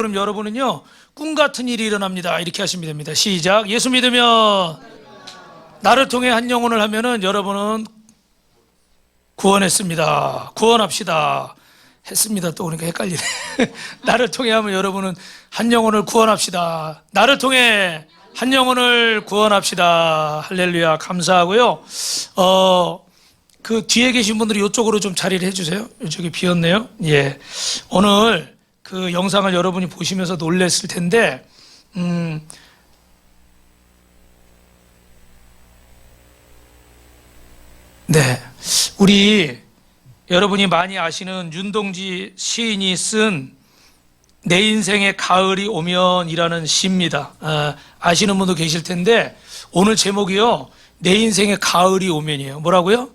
그럼 여러분은요, 꿈 같은 일이 일어납니다. 이렇게 하시면 됩니다. 시작. 예수 믿으면 나를 통해 한 영혼을 하면은 여러분은 구원했습니다. 구원합시다. 했습니다. 또 그러니까 헷갈리네. 나를 통해 하면 여러분은 한 영혼을 구원합시다. 나를 통해 한 영혼을 구원합시다. 할렐루야. 감사하고요. 그 뒤에 계신 분들이 이쪽으로 좀 자리를 해주세요. 이쪽이 비었네요. 예. 오늘 그 영상을 여러분이 보시면서 놀랬을 텐데, 네. 우리 여러분이 많이 아시는 윤동지 시인이 쓴 내 인생의 가을이 오면이라는 시입니다. 아시는 분도 계실 텐데, 오늘 제목이요, 내 인생의 가을이 오면이에요. 뭐라고요?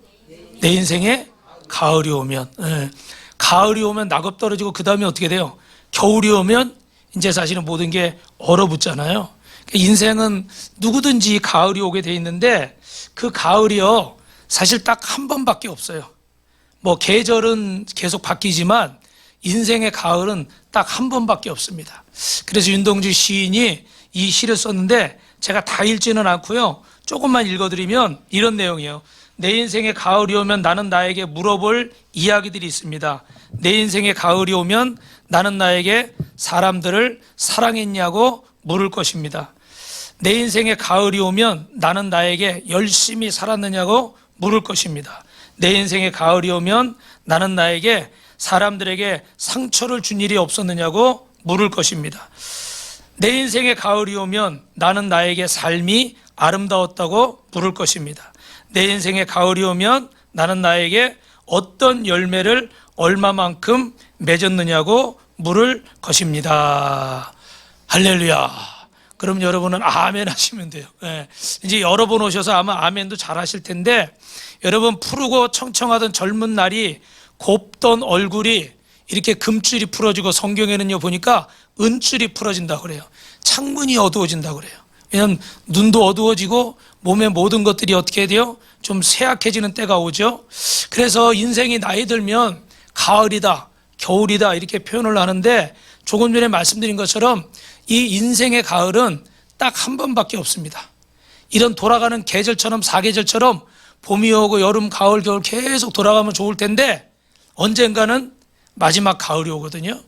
내 인생의 가을이 오면. 가을이 오면 낙엽 떨어지고 그 다음에 어떻게 돼요? 겨울이 오면 이제 사실은 모든 게 얼어붙잖아요. 인생은 누구든지 가을이 오게 돼 있는데, 그 가을이요, 사실 딱 한 번밖에 없어요. 뭐 계절은 계속 바뀌지만 인생의 가을은 딱 한 번밖에 없습니다. 그래서 윤동주 시인이 이 시를 썼는데, 제가 다 읽지는 않고요, 조금만 읽어드리면 이런 내용이에요. 내 인생의 가을이 오면 나는 나에게 물어볼 이야기들이 있습니다. 내 인생의 가을이 오면 나는 나에게 사람들을 사랑했냐고 물을 것입니다. 내 인생의 가을이 오면 나는 나에게 열심히 살았느냐고 물을 것입니다. 내 인생의 가을이 오면 나는 나에게 사람들에게 상처를 준 일이 없었느냐고 물을 것입니다. 내 인생의 가을이 오면 나는 나에게 삶이 아름다웠다고 물을 것입니다. 내 인생의 가을이 오면 나는 나에게 어떤 열매를 얼마만큼 맺었느냐고 물을 것입니다. 할렐루야. 그럼 여러분은 아멘 하시면 돼요. 네. 이제 여러 번 오셔서 아마 아멘도 잘 하실 텐데, 여러분 푸르고 청청하던 젊은 날이 곱던 얼굴이 이렇게 금줄이 풀어지고, 성경에는요 보니까 은줄이 풀어진다고 그래요. 창문이 어두워진다고 그래요. 왜냐하면 눈도 어두워지고 몸의 모든 것들이 어떻게 돼요? 좀 쇠약해지는 때가 오죠. 그래서 인생이 나이 들면 가을이다, 겨울이다 이렇게 표현을 하는데, 조금 전에 말씀드린 것처럼 이 인생의 가을은 딱 한 번밖에 없습니다. 이런 돌아가는 계절처럼, 사계절처럼 봄이 오고 여름, 가을, 겨울 계속 돌아가면 좋을 텐데, 언젠가는 마지막 가을이 오거든요.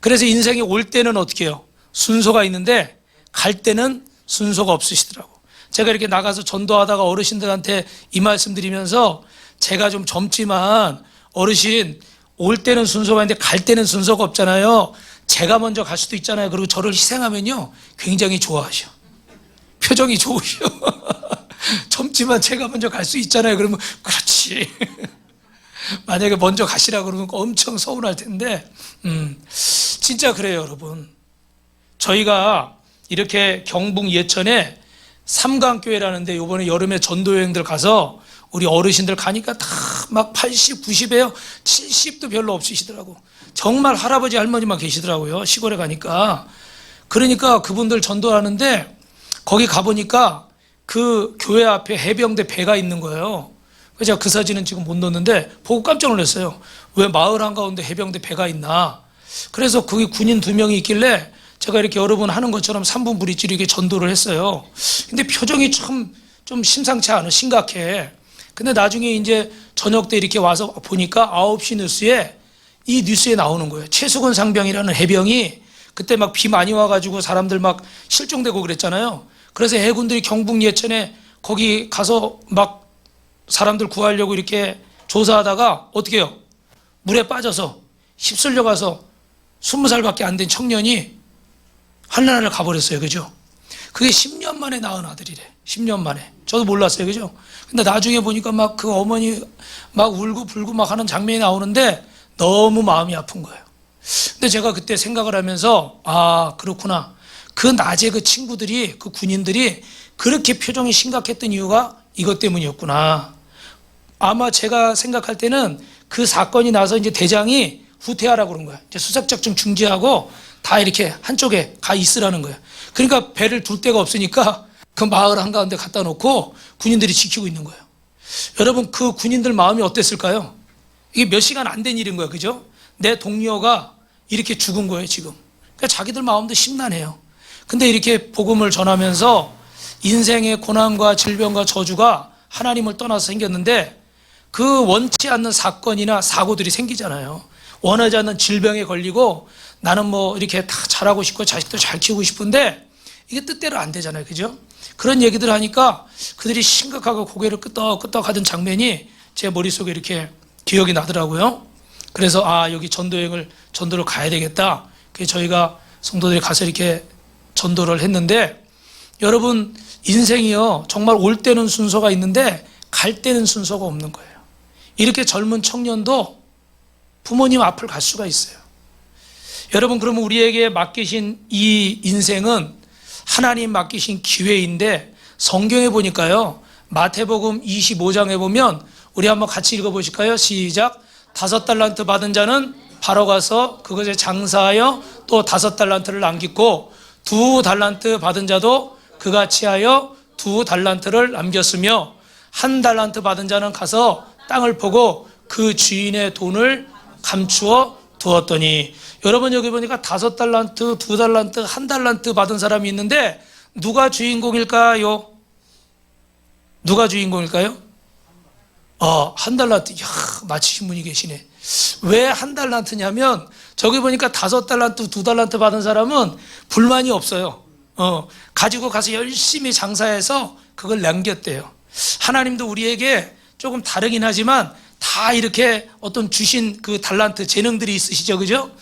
그래서 인생이 올 때는 어떻게 해요? 순서가 있는데 갈 때는 순서가 없으시더라고. 제가 이렇게 나가서 전도하다가 어르신들한테 이 말씀 드리면서, 제가 좀 젊지만 어르신 올 때는 순서가 있는데 갈 때는 순서가 없잖아요. 제가 먼저 갈 수도 있잖아요. 그리고 저를 희생하면요, 굉장히 좋아하셔. 표정이 좋으셔. 젊지만 제가 먼저 갈 수 있잖아요. 그러면 그렇지. 만약에 먼저 가시라 그러면 엄청 서운할 텐데, 진짜 그래요, 여러분. 저희가 이렇게 경북 예천에 삼강교회라는데, 이번에 여름에 전도여행들 가서 우리 어르신들 가니까 다 막 80, 90에요. 70도 별로 없으시더라고. 정말 할아버지 할머니만 계시더라고요, 시골에 가니까. 그러니까 그분들 전도하는데, 거기 가보니까 그 교회 앞에 해병대 배가 있는 거예요. 그래서 제가 그 사진은 지금 못 넣었는데 보고 깜짝 놀랐어요. 왜 마을 한가운데 해병대 배가 있나. 그래서 거기 군인 2명이 있길래 제가 이렇게 여러분 하는 것처럼 3분 브릿지로 이렇게 전도를 했어요. 근데 표정이 참 좀 심상치 않아, 심각해. 근데 나중에 이제 저녁 때 이렇게 와서 보니까 9시 뉴스에 이 뉴스에 나오는 거예요. 최수근 상병이라는 해병이 그때 막 비 많이 와가지고 사람들 막 실종되고 그랬잖아요. 그래서 해군들이 경북 예천에 거기 가서 막 사람들 구하려고 이렇게 조사하다가 어떻게 해요? 물에 빠져서 휩쓸려 가서 20살밖에 안 된 청년이 하늘나라를 가버렸어요. 그죠? 그게 10년 만에 낳은 아들이래. 10년 만에. 저도 몰랐어요. 그죠? 근데 나중에 보니까 막 그 어머니 막 울고 불고 막 하는 장면이 나오는데 너무 마음이 아픈 거예요. 근데 제가 그때 생각을 하면서, 아, 그렇구나. 그 낮에 그 친구들이, 그 군인들이 그렇게 표정이 심각했던 이유가 이것 때문이었구나. 아마 제가 생각할 때는 그 사건이 나서 이제 대장이 후퇴하라고 그런 거야. 이제 수색작전 중지하고 다 이렇게 한쪽에 가 있으라는 거야. 그러니까 배를 둘 데가 없으니까 그 마을 한가운데 갖다 놓고 군인들이 지키고 있는 거예요. 여러분, 그 군인들 마음이 어땠을까요? 이게 몇 시간 안 된 일인 거예요. 그죠? 내 동료가 이렇게 죽은 거예요, 지금. 그러니까 자기들 마음도 심란해요. 근데 이렇게 복음을 전하면서 인생의 고난과 질병과 저주가 하나님을 떠나서 생겼는데 그 원치 않는 사건이나 사고들이 생기잖아요. 원하지 않는 질병에 걸리고 나는 뭐 이렇게 다 잘하고 싶고 자식도 잘 키우고 싶은데 이게 뜻대로 안 되잖아요. 그죠? 그런 얘기들 하니까 그들이 심각하게 고개를 끄덕끄덕 하던 장면이 제 머릿속에 이렇게 기억이 나더라고요. 그래서 여기 전도를 가야 되겠다. 그래서 저희가 성도들이 가서 이렇게 전도를 했는데 여러분 인생이요 정말 올 때는 순서가 있는데 갈 때는 순서가 없는 거예요. 이렇게 젊은 청년도 부모님 앞을 갈 수가 있어요. 여러분 그러면 우리에게 맡기신 이 인생은 하나님 맡기신 기회인데 성경에 보니까요 마태복음 25장에 보면 우리 한번 같이 읽어보실까요? 시작. 5달란트 받은 자는 바로 가서 그것에 장사하여 또 5달란트를 남겼고 2달란트 받은 자도 그같이 하여 2달란트를 남겼으며 1달란트 받은 자는 가서 땅을 보고 그 주인의 돈을 감추어 두었더니 여러분 여기 보니까 5달란트, 2달란트, 1달란트 받은 사람이 있는데 누가 주인공일까요? 누가 주인공일까요? 1달란트. 맞히신 분이 계시네. 왜 1달란트냐면 저기 보니까 5달란트, 2달란트 받은 사람은 불만이 없어요. 가지고 가서 열심히 장사해서 그걸 남겼대요. 하나님도 우리에게 조금 다르긴 하지만 다 이렇게 어떤 주신 그 달란트 재능들이 있으시죠. 그죠?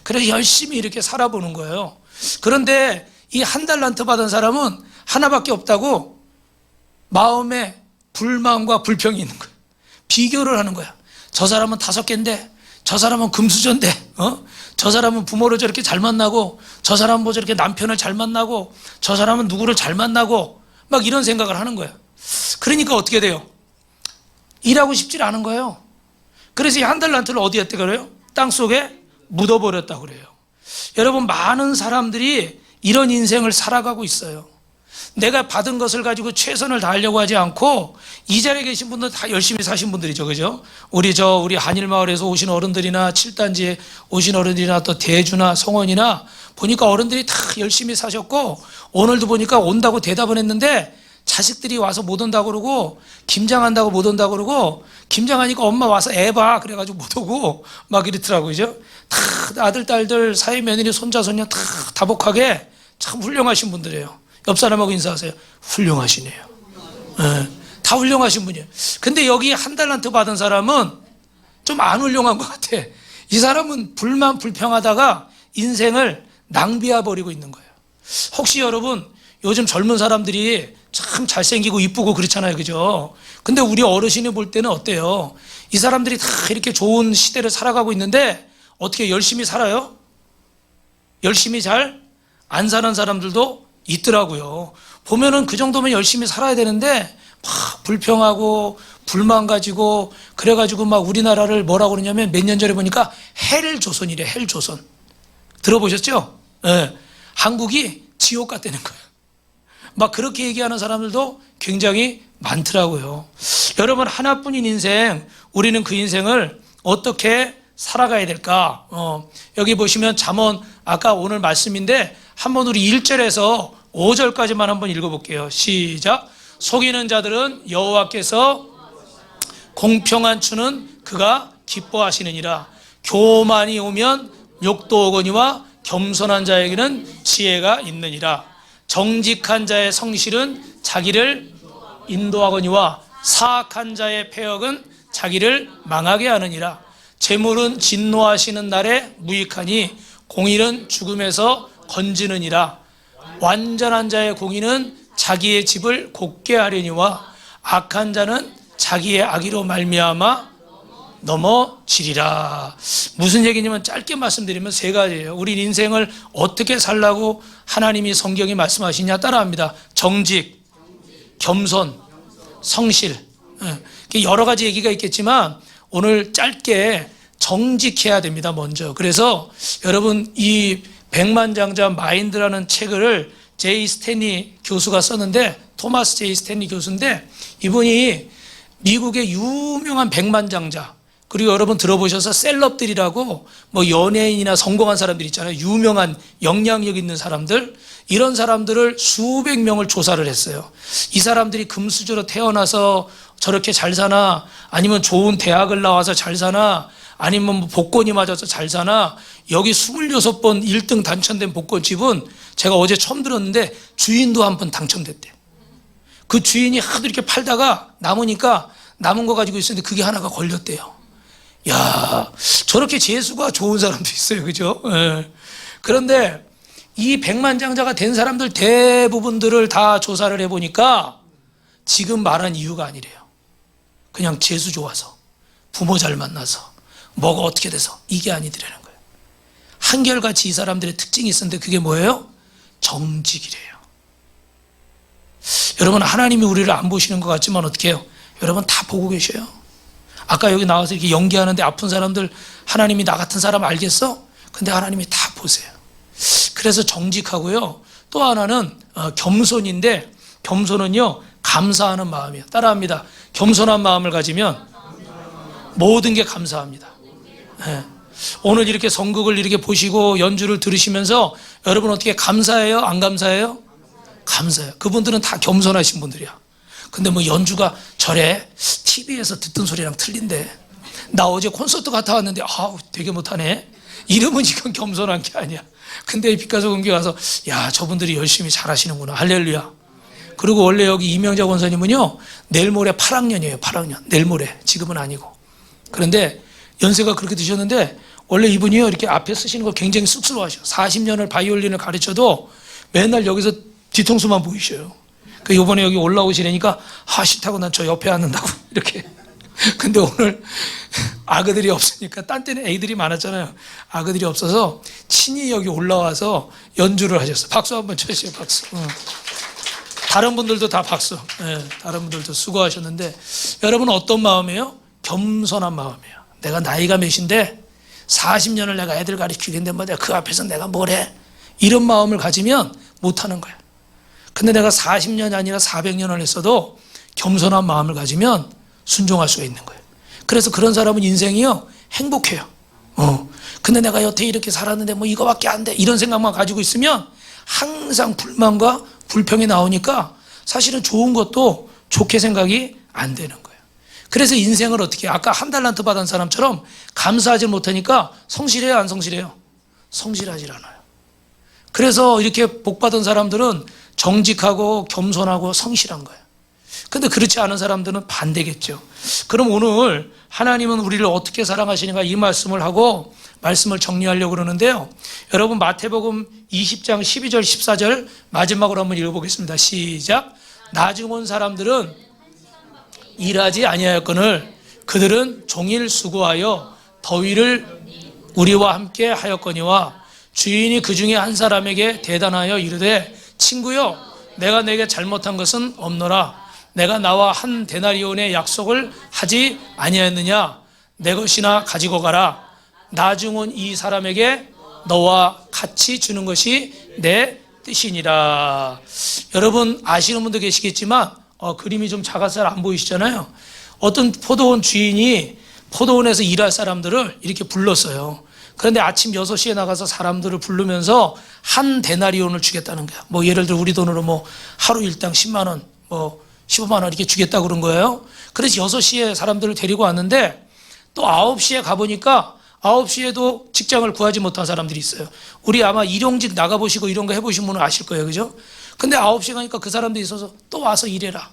그래서 열심히 이렇게 살아보는 거예요. 그런데 이 1달란트 받은 사람은 하나밖에 없다고 마음에 불만과 불평이 있는 거예요. 비교를 하는 거야. 저 사람은 5개인데 저 사람은 금수저인데 저 사람은 부모를 저렇게 잘 만나고 저 사람은 뭐 저렇게 남편을 잘 만나고 저 사람은 누구를 잘 만나고 막 이런 생각을 하는 거야. 그러니까 어떻게 돼요? 일하고 싶지 않은 거예요. 그래서 이 1달란트를 어디에 했다 그래요? 땅속에 묻어버렸다고 그래요. 여러분 많은 사람들이 이런 인생을 살아가고 있어요. 내가 받은 것을 가지고 최선을 다하려고 하지 않고 이 자리에 계신 분들 다 열심히 사신 분들이죠. 그죠? 우리 한일마을에서 오신 어른들이나 7단지에 오신 어른들이나 또 대주나 성원이나 보니까 어른들이 다 열심히 사셨고 오늘도 보니까 온다고 대답은 했는데 자식들이 와서 못 온다고 그러고 김장한다고 못 온다고 그러고 김장하니까 엄마 와서 애 봐 그래가지고 못 오고 막 이렇더라고요. 그죠? 다 아들, 딸들, 사위, 며느리, 손자, 손녀 다 다복하게 참 훌륭하신 분들이에요. 옆 사람하고 인사하세요. 훌륭하시네요. 다 훌륭하신 분이에요. 근데 여기 1달란트 받은 사람은 좀 안 훌륭한 것 같아. 이 사람은 불만 불평하다가 인생을 낭비해 버리고 있는 거예요. 혹시 여러분 요즘 젊은 사람들이 참 잘생기고 이쁘고 그렇잖아요. 그죠? 근데 우리 어르신이 볼 때는 어때요? 이 사람들이 다 이렇게 좋은 시대를 살아가고 있는데 어떻게 열심히 살아요? 열심히 잘 안 사는 사람들도 있더라고요. 보면은 그 정도면 열심히 살아야 되는데 막 불평하고 불만 가지고 그래가지고 막 우리나라를 뭐라고 그러냐면 몇 년 전에 보니까 헬조선이래. 헬조선 들어보셨죠? 한국이 지옥 같다는 거예요. 막 그렇게 얘기하는 사람들도 굉장히 많더라고요. 여러분 하나뿐인 인생, 우리는 그 인생을 어떻게 살아가야 될까? 여기 보시면 잠언 아까 오늘 말씀인데 한번 우리 1절에서 5절까지만 한번 읽어볼게요. 시작. 속이는 자들은 여호와께서 공평한 추는 그가 기뻐하시느니라. 교만이 오면 욕도 오거니와 겸손한 자에게는 지혜가 있느니라. 정직한 자의 성실은 자기를 인도하거니와 사악한 자의 패역은 자기를 망하게 하느니라. 재물은 진노하시는 날에 무익하니 공의는 죽음에서 건지느니라. 완전한 자의 공의는 자기의 집을 곧게 하려니와 악한 자는 자기의 악의로 말미암아 넘어지리라. 무슨 얘기냐면 짧게 말씀드리면 3가지예요. 우리 인생을 어떻게 살라고 하나님이 성경이 말씀하시냐 따라합니다. 정직, 겸손, 성실. 여러 가지 얘기가 있겠지만 오늘 짧게 정직해야 됩니다. 먼저. 그래서 여러분 이 백만장자 마인드라는 책을 제이 스탠리 교수가 썼는데, 토마스 제이 스탠리 교수인데 이분이 미국의 유명한 백만장자, 그리고 여러분 들어보셔서 셀럽들이라고 뭐 연예인이나 성공한 사람들 있잖아요. 유명한 영향력 있는 사람들, 이런 사람들을 수백 명을 조사를 했어요. 이 사람들이 금수저로 태어나서 저렇게 잘 사나, 아니면 좋은 대학을 나와서 잘 사나, 아니면 뭐 복권이 맞아서 잘 사나. 여기 26번 1등 당첨된 복권집은 제가 어제 처음 들었는데 주인도 한 번 당첨됐대요. 그 주인이 하도 이렇게 팔다가 남으니까 남은 거 가지고 있었는데 그게 하나가 걸렸대요. 야, 저렇게 재수가 좋은 사람도 있어요. 그죠? 예. 그런데 이 백만장자가 된 사람들 대부분들을 다 조사를 해보니까 지금 말한 이유가 아니래요. 그냥 재수 좋아서, 부모 잘 만나서, 뭐가 어떻게 돼서, 이게 아니더라는 거예요. 한결같이 이 사람들의 특징이 있었는데 그게 뭐예요? 정직이래요. 여러분, 하나님이 우리를 안 보시는 것 같지만 어떻게 해요? 여러분 다 보고 계셔요. 아까 여기 나와서 이렇게 연기하는데 아픈 사람들 하나님이 나 같은 사람 알겠어? 근데 하나님이 다 보세요. 그래서 정직하고요. 또 하나는 겸손인데, 겸손은요 감사하는 마음이에요. 따라합니다. 겸손한 마음을 가지면 모든 게 감사합니다. 네. 오늘 이렇게 선극을 이렇게 보시고 연주를 들으시면서 여러분 어떻게 감사해요? 안 감사해요? 감사해요. 그분들은 다 겸손하신 분들이야. 근데 뭐 연주가 저래 TV에서 듣던 소리랑 틀린데, 나 어제 콘서트 갔다 왔는데 아우 되게 못하네, 이러면 이건 겸손한 게 아니야. 근데 피카소 공개 가서 야 저분들이 열심히 잘하시는구나, 할렐루야. 그리고 원래 여기 이명자 권사님은요 내일 모레 8학년이에요. 8학년 내일 모레, 지금은 아니고. 그런데 연세가 그렇게 드셨는데 원래 이분이요 이렇게 앞에 쓰시는 거 굉장히 쑥스러워하셔. 40년을 바이올린을 가르쳐도 맨날 여기서 뒤통수만 보이셔요. 그 이번에 여기 올라오시려니까 싫다고 난 저 옆에 앉는다고 이렇게. 근데 오늘 아그들이 없으니까, 딴 때는 애들이 많았잖아요. 아그들이 없어서 친히 여기 올라와서 연주를 하셨어요. 박수 한번 쳐주세요. 박수. 다른 분들도 다 박수. 네, 다른 분들도 수고하셨는데, 여러분 어떤 마음이에요? 겸손한 마음이에요. 내가 나이가 몇인데 40년을 내가 애들 가르치겠는데 뭐 내가 그 앞에서 내가 뭘 해? 이런 마음을 가지면 못하는 거예요. 근데 내가 40년이 아니라 400년을 했어도 겸손한 마음을 가지면 순종할 수가 있는 거예요. 그래서 그런 사람은 인생이요 행복해요. 근데 내가 여태 이렇게 살았는데 뭐 이거밖에 안 돼, 이런 생각만 가지고 있으면 항상 불만과 불평이 나오니까 사실은 좋은 것도 좋게 생각이 안 되는 거예요. 그래서 인생을 어떻게, 아까 한 달란트 받은 사람처럼 감사하지 못하니까 성실해요, 안 성실해요? 성실하지 않아요. 그래서 이렇게 복 받은 사람들은 정직하고 겸손하고 성실한 거예요. 근데 그렇지 않은 사람들은 반대겠죠. 그럼 오늘 하나님은 우리를 어떻게 사랑하시는가, 이 말씀을 하고 말씀을 정리하려고 그러는데요. 여러분 마태복음 20장 12절 14절 마지막으로 한번 읽어보겠습니다. 시작. 나중 온 사람들은 일하지 아니하였거늘 그들은 종일 수고하여 더위를 우리와 함께 하였거니와 주인이 그 중에 한 사람에게 대단하여 이르되 친구여 내가 내게 잘못한 것은 없노라. 내가 나와 한 데나리온의 약속을 하지 아니하였느냐. 내 것이나 가지고 가라. 나중 온 이 사람에게 너와 같이 주는 것이 내 뜻이니라. 여러분 아시는 분도 계시겠지만 그림이 좀 작아서 잘 안 보이시잖아요. 어떤 포도원 주인이 포도원에서 일할 사람들을 이렇게 불렀어요. 그런데 아침 6시에 나가서 사람들을 부르면서 한 데나리온을 주겠다는 거야. 뭐 예를 들어 우리 돈으로 뭐 하루 일당 10만 원, 뭐 15만 원 이렇게 주겠다 그런 거예요. 그래서 6시에 사람들을 데리고 왔는데 또 9시에 가보니까 9시에도 직장을 구하지 못한 사람들이 있어요. 우리 아마 일용직 나가보시고 이런 거 해보신 분은 아실 거예요. 그죠? 근데 9시에 가니까 그 사람들이 있어서 또 와서 일해라.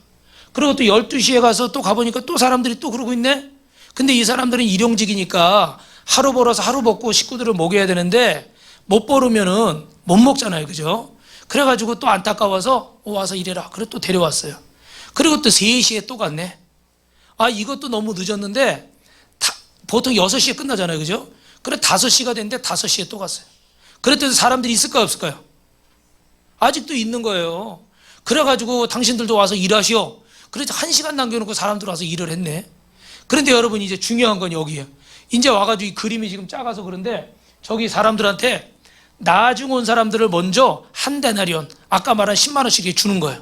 그리고 또 12시에 가서 또 가보니까 또 사람들이 또 그러고 있네. 근데 이 사람들은 일용직이니까 하루 벌어서 하루 먹고 식구들을 먹여야 되는데 못 벌으면은 못 먹잖아요. 그죠? 그래가지고 또 안타까워서 와서 일해라. 그래 또 데려왔어요. 그리고 또 3시에 또 갔네. 이것도 너무 늦었는데 보통 6시에 끝나잖아요. 그죠? 그래 5시가 됐는데 5시에 또 갔어요. 그랬더니 사람들이 있을까요? 없을까요? 아직도 있는 거예요. 그래가지고 당신들도 와서 일하시오. 그래서 1시간 남겨놓고 사람들 와서 일을 했네. 그런데 여러분 이제 중요한 건 여기에요. 이제 와가지고 이 그림이 지금 작아서 그런데 저기 사람들한테 나중 온 사람들을 먼저 한 데나리온, 아까 말한 10만 원씩 주는 거예요.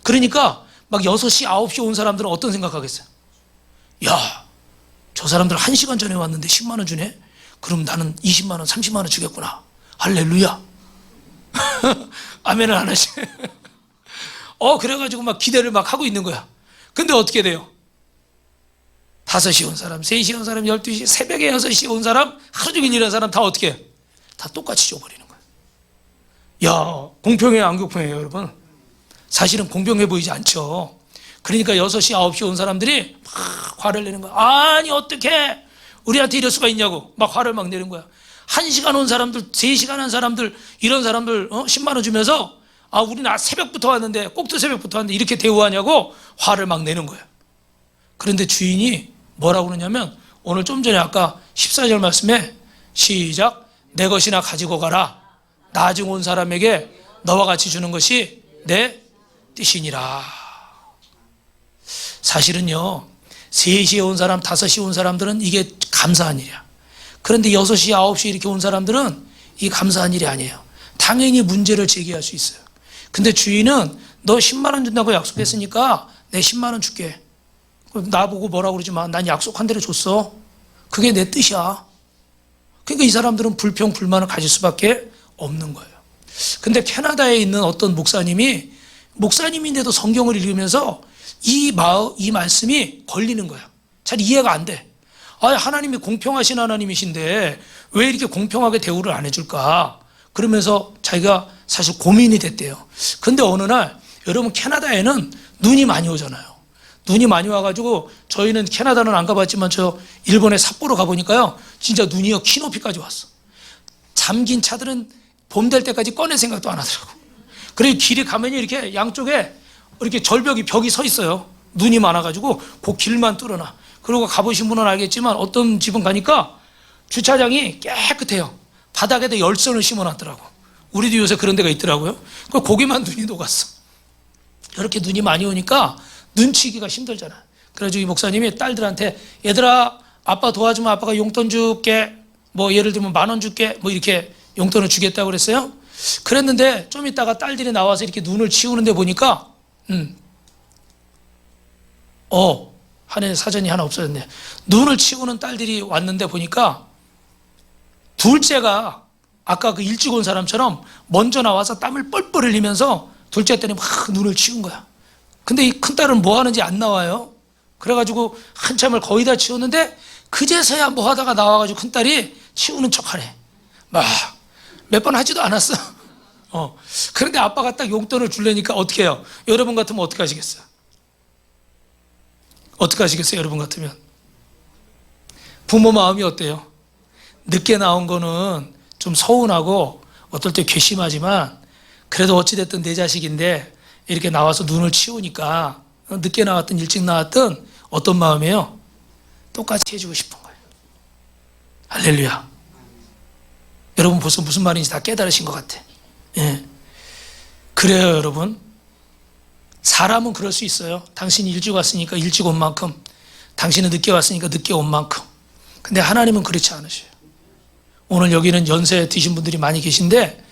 그러니까 막 6시, 9시 온 사람들은 어떤 생각하겠어요? 야, 저 사람들 1시간 전에 왔는데 10만 원 주네? 그럼 나는 20만 원, 30만 원 주겠구나. 할렐루야. 아멘을 안 하시. 그래가지고 막 기대를 막 하고 있는 거야. 근데 어떻게 돼요? 5시에 온 사람, 3시에 온 사람, 12시, 새벽에 6시에 온 사람, 하루 종일 일하는 사람 다 어떻게 해? 다 똑같이 줘버리는 거야. 야, 공평해요, 안 공평해요, 여러분? 사실은 공평해 보이지 않죠. 그러니까 6시, 9시 온 사람들이 막 화를 내는 거야. 아니, 어떻게 우리한테 이럴 수가 있냐고 막 화를 막 내는 거야. 1시간 온 사람들, 3시간 한 사람들, 이런 사람들 10만 원 주면서 우리는 새벽부터 왔는데, 꼭두 새벽부터 왔는데 이렇게 대우하냐고 화를 막 내는 거야. 그런데 주인이 뭐라고 그러냐면, 오늘 좀 전에 아까 14절 말씀에 시작, 내 것이나 가지고 가라. 나중 온 사람에게 너와 같이 주는 것이 내 뜻이니라. 사실은요, 3시에 온 사람, 5시에 온 사람들은 이게 감사한 일이야. 그런데 6시, 9시 이렇게 온 사람들은 이게 감사한 일이 아니에요. 당연히 문제를 제기할 수 있어요. 근데 주인은 너 10만 원 준다고 약속했으니까 내 10만 원 줄게. 나보고 뭐라고 그러지 마. 난 약속한 대로 줬어. 그게 내 뜻이야. 그러니까 이 사람들은 불평, 불만을 가질 수밖에 없는 거예요. 근데 캐나다에 있는 어떤 목사님인데도 성경을 읽으면서 이 말씀이 걸리는 거야. 잘 이해가 안 돼. 하나님이 공평하신 하나님이신데 왜 이렇게 공평하게 대우를 안 해줄까? 그러면서 자기가 사실 고민이 됐대요. 근데 어느 날 여러분 캐나다에는 눈이 많이 오잖아요. 눈이 많이 와가지고 저희는 캐나다는 안 가봤지만 저 일본에 삿포로 가보니까요. 진짜 눈이요 키 높이까지 왔어. 잠긴 차들은 봄 될 때까지 꺼낼 생각도 안 하더라고. 그리고 길에 가면요 이렇게 양쪽에 이렇게 벽이 서 있어요. 눈이 많아가지고 그 길만 뚫어놔. 그리고 가보신 분은 알겠지만 어떤 집은 가니까 주차장이 깨끗해요. 바닥에다 열선을 심어놨더라고. 우리도 요새 그런 데가 있더라고요. 거기만 눈이 녹았어. 이렇게 눈이 많이 오니까 눈치기가 힘들잖아. 그래가지고 이 목사님이 딸들한테 얘들아 아빠 도와주면 아빠가 용돈 줄게. 뭐 예를 들면 10,000원 줄게. 뭐 이렇게 용돈을 주겠다고 그랬어요. 그랬는데 좀 있다가 딸들이 나와서 이렇게 눈을 치우는데 보니까 한해 사전이 하나 없어졌네. 눈을 치우는 딸들이 왔는데 보니까 둘째가 아까 그 일찍 온 사람처럼 먼저 나와서 땀을 뻘뻘 흘리면서 둘째 때는 막 눈을 치운 거야. 근데 이 큰딸은 뭐 하는지 안 나와요. 그래가지고 한참을 거의 다 치웠는데 그제서야 뭐 하다가 나와가지고 큰딸이 치우는 척하네. 막 몇 번 하지도 않았어. 그런데 아빠가 딱 용돈을 주려니까 어떻게 해요? 여러분 같으면 어떻게 하시겠어요? 어떻게 하시겠어요? 여러분 같으면 부모 마음이 어때요? 늦게 나온 거는 좀 서운하고 어떨 때 괘씸하지만 그래도 어찌됐든 내 자식인데 이렇게 나와서 눈을 치우니까 늦게 나왔든 일찍 나왔든 어떤 마음이에요? 똑같이 해주고 싶은 거예요. 할렐루야. 여러분 벌써 무슨 말인지 다 깨달으신 것 같아. 예. 그래요 여러분. 사람은 그럴 수 있어요. 당신이 일찍 왔으니까 일찍 온 만큼, 당신은 늦게 왔으니까 늦게 온 만큼. 근데 하나님은 그렇지 않으셔요. 오늘 여기는 연세 드신 분들이 많이 계신데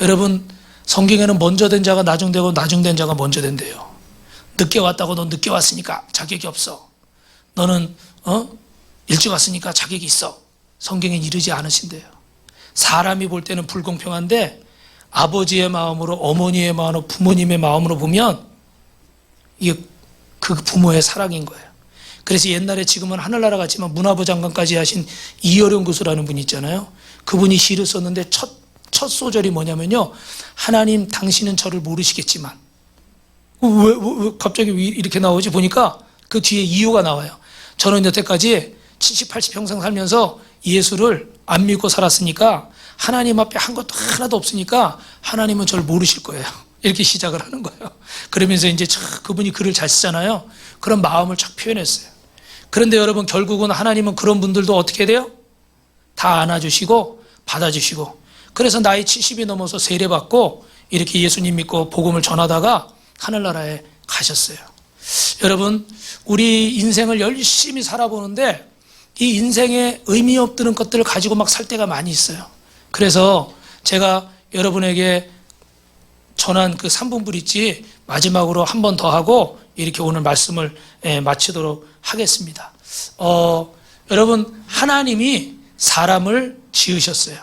여러분 성경에는 먼저 된 자가 나중되고 나중된 자가 먼저 된대요. 늦게 왔다고 넌 늦게 왔으니까 자격이 없어. 너는 일찍 왔으니까 자격이 있어. 성경엔 이르지 않으신대요. 사람이 볼 때는 불공평한데 아버지의 마음으로, 어머니의 마음으로, 부모님의 마음으로 보면 이게 그 부모의 사랑인 거예요. 그래서 옛날에 지금은 하늘나라 같지만 문화부 장관까지 하신 이어령 교수라는 분이 있잖아요. 그분이 시를 썼는데 첫 소절이 뭐냐면요. 하나님 당신은 저를 모르시겠지만 왜 갑자기 이렇게 나오지? 보니까 그 뒤에 이유가 나와요. 저는 여태까지 70, 80 평생 살면서 예수를 안 믿고 살았으니까 하나님 앞에 한 것도 하나도 없으니까 하나님은 저를 모르실 거예요. 이렇게 시작을 하는 거예요. 그러면서 이제 그분이 글을 잘 쓰잖아요. 그런 마음을 쫙 표현했어요. 그런데 여러분 결국은 하나님은 그런 분들도 어떻게 돼요? 다 안아주시고 받아주시고 그래서 나이 70이 넘어서 세례받고 이렇게 예수님 믿고 복음을 전하다가 하늘나라에 가셨어요. 여러분 우리 인생을 열심히 살아보는데 이 인생에 의미 없는 것들을 가지고 막 살 때가 많이 있어요. 그래서 제가 여러분에게 전한 그 3분 브릿지 마지막으로 한 번 더 하고 이렇게 오늘 말씀을 마치도록 하겠습니다. 여러분, 하나님이 사람을 지으셨어요.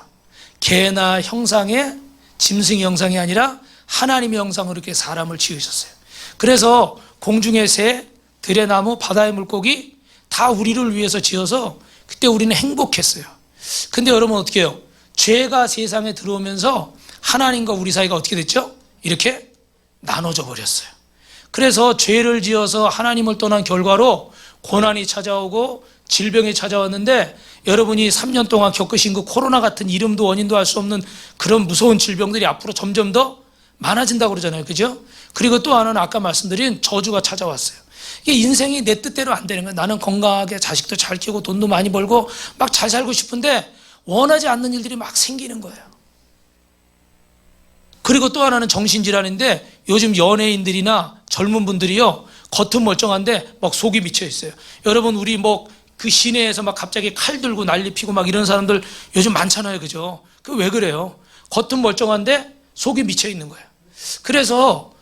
개나 형상의, 짐승의 형상이 아니라 하나님의 형상으로 이렇게 사람을 지으셨어요. 그래서 공중의 새, 들의 나무, 바다의 물고기 다 우리를 위해서 지어서 그때 우리는 행복했어요. 근데 여러분 어떻게 해요? 죄가 세상에 들어오면서 하나님과 우리 사이가 어떻게 됐죠? 이렇게 나눠져 버렸어요. 그래서 죄를 지어서 하나님을 떠난 결과로 고난이 찾아오고 질병이 찾아왔는데, 여러분이 3년 동안 겪으신 그 코로나 같은 이름도 원인도 알 수 없는 그런 무서운 질병들이 앞으로 점점 더 많아진다고 그러잖아요. 그죠? 그리고 또 하나는 아까 말씀드린 저주가 찾아왔어요. 이게 인생이 내 뜻대로 안 되는 거예요. 나는 건강하게 자식도 잘 키우고 돈도 많이 벌고 막 잘 살고 싶은데 원하지 않는 일들이 막 생기는 거예요. 그리고 또 하나는 정신질환인데, 요즘 연예인들이나 젊은 분들이요, 겉은 멀쩡한데 막 속이 미쳐 있어요. 여러분, 우리 뭐 그 시내에서 막 갑자기 칼 들고 난리 피고 막 이런 사람들 요즘 많잖아요. 그죠? 그 왜 그래요? 겉은 멀쩡한데 속이 미쳐 있는 거예요. 그래서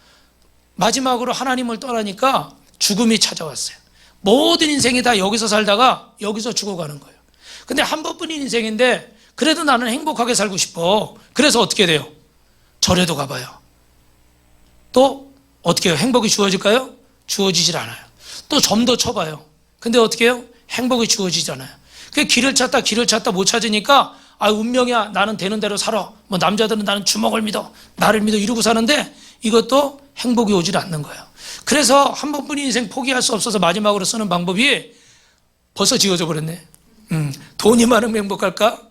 마지막으로 하나님을 떠나니까 죽음이 찾아왔어요. 모든 인생이 다 여기서 살다가 여기서 죽어가는 거예요. 근데 한 번뿐인 인생인데 그래도 나는 행복하게 살고 싶어. 그래서 어떻게 돼요? 절에도 가봐요. 또 어떻게 해요? 행복이 주어질까요? 주어지질 않아요. 또 점도 쳐봐요. 근데 어떻게 해요? 행복이 주어지잖아요. 그 길을 찾다 못 찾으니까 운명이야, 나는 되는 대로 살아. 뭐 남자들은 나는 주먹을 믿어, 나를 믿어, 이러고 사는데 이것도 행복이 오질 않는 거예요. 그래서 한 번뿐인 인생 포기할 수 없어서 마지막으로 쓰는 방법이 벌써 지어져 버렸네. 돈이 많으면 행복할까?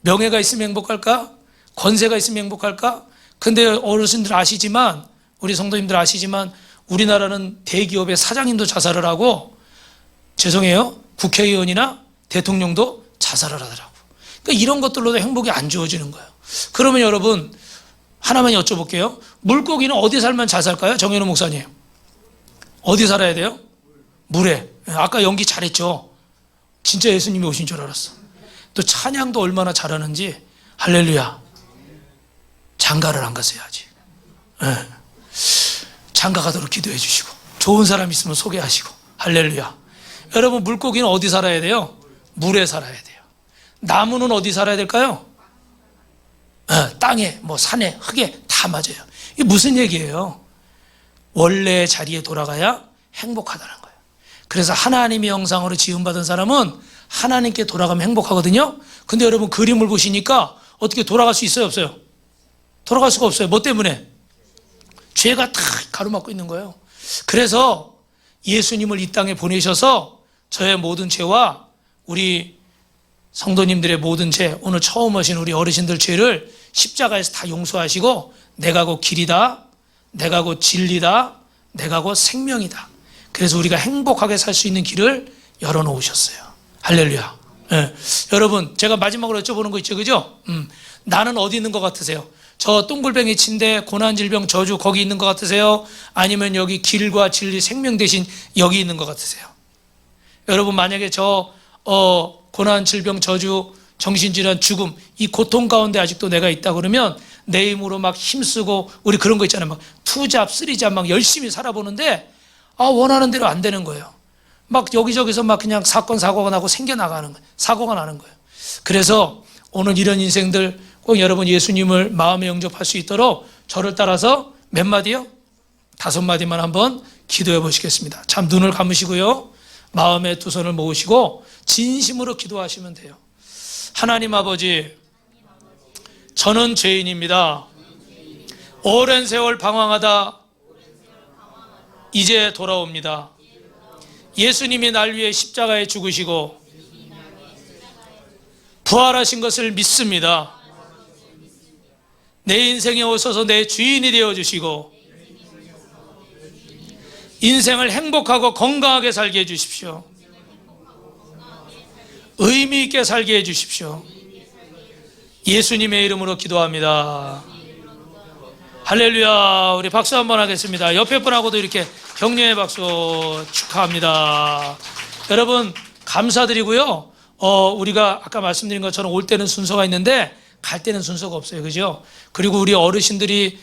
명예가 있으면 행복할까? 권세가 있으면 행복할까? 근데 어르신들 아시지만, 우리 성도님들 아시지만, 우리나라는 대기업의 사장님도 자살을 하고, 죄송해요, 국회의원이나 대통령도 자살을 하더라고. 그러니까 이런 것들로도 행복이 안 주어지는 거예요. 그러면 여러분, 하나만 여쭤볼게요. 물고기는 어디 살면 잘 살까요? 정현우 목사님, 어디 살아야 돼요? 물에. 아까 연기 잘했죠? 진짜 예수님이 오신 줄 알았어. 또 찬양도 얼마나 잘하는지. 할렐루야. 장가를 안 갔어요 아직. 네. 장가 가도록 기도해 주시고, 좋은 사람 있으면 소개하시고. 할렐루야. 여러분, 물고기는 어디 살아야 돼요? 물에 살아야 돼요. 나무는 어디 살아야 될까요? 땅에, 뭐 산에, 흙에 다 맞아요. 이게 무슨 얘기예요? 원래 자리에 돌아가야 행복하다는 거예요. 그래서 하나님의 형상으로 지음받은 사람은 하나님께 돌아가면 행복하거든요. 근데 여러분, 그림을 보시니까 어떻게 돌아갈 수 있어요, 없어요? 돌아갈 수가 없어요. 뭐 때문에? 죄가 다 가로막고 있는 거예요. 그래서 예수님을 이 땅에 보내셔서 저의 모든 죄와 우리 성도님들의 모든 죄, 오늘 처음 오신 우리 어르신들 죄를 십자가에서 다 용서하시고, 내가 곧 길이다, 내가 곧 진리다, 내가 곧 생명이다. 그래서 우리가 행복하게 살 수 있는 길을 열어놓으셨어요. 할렐루야. 네. 여러분, 제가 마지막으로 여쭤보는 거 있죠, 그죠? 나는 어디 있는 것 같으세요? 저 똥굴뱅이 침대, 고난, 질병, 저주 거기 있는 것 같으세요? 아니면 여기 길과 진리, 생명 대신 여기 있는 것 같으세요? 여러분, 만약에 저 고난, 질병, 저주, 정신질환, 죽음, 이 고통 가운데 아직도 내가 있다 그러면 내 힘으로 막 힘쓰고, 우리 그런 거 있잖아요. 막 투잡, 쓰리잡 막 열심히 살아보는데 원하는 대로 안 되는 거예요. 막 여기저기서 막 그냥 사고가 나고 생겨나가는 거예요. 사고가 나는 거예요. 그래서 오늘 이런 인생들 꼭 여러분 예수님을 마음에 영접할 수 있도록 저를 따라서 몇 마디요? 5마디만 한번 기도해 보시겠습니다. 참, 눈을 감으시고요, 마음에 두 손을 모으시고 진심으로 기도하시면 돼요. 하나님 아버지, 저는 죄인입니다. 오랜 세월 방황하다 이제 돌아옵니다. 예수님이 날 위해 십자가에 죽으시고 부활하신 것을 믿습니다. 내 인생에 오셔서 내 주인이 되어주시고 인생을 행복하고 건강하게 살게 해주십시오. 의미 있게 살게 해주십시오. 예수님의 이름으로 기도합니다. 할렐루야. 우리 박수 한번 하겠습니다. 옆에 분하고도 이렇게 격려의 박수 축하합니다. 여러분, 감사드리고요. 우리가 아까 말씀드린 것처럼 올 때는 순서가 있는데 갈 때는 순서가 없어요. 그죠? 그리고 우리 어르신들이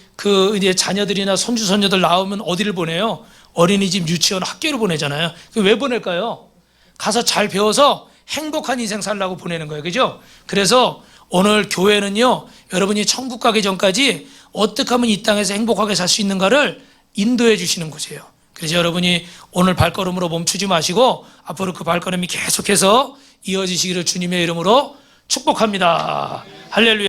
이제 자녀들이나 손주, 손녀들 나오면 어디를 보내요? 어린이집, 유치원, 학교를 보내잖아요. 왜 보낼까요? 가서 잘 배워서 행복한 인생 살라고 보내는 거예요. 그죠? 그래서 오늘 교회는요, 여러분이 천국 가기 전까지 어떻게 하면 이 땅에서 행복하게 살 수 있는가를 인도해 주시는 곳이에요. 그래서 여러분이 오늘 발걸음으로 멈추지 마시고 앞으로 그 발걸음이 계속해서 이어지시기를 주님의 이름으로 축복합니다. 할렐루야.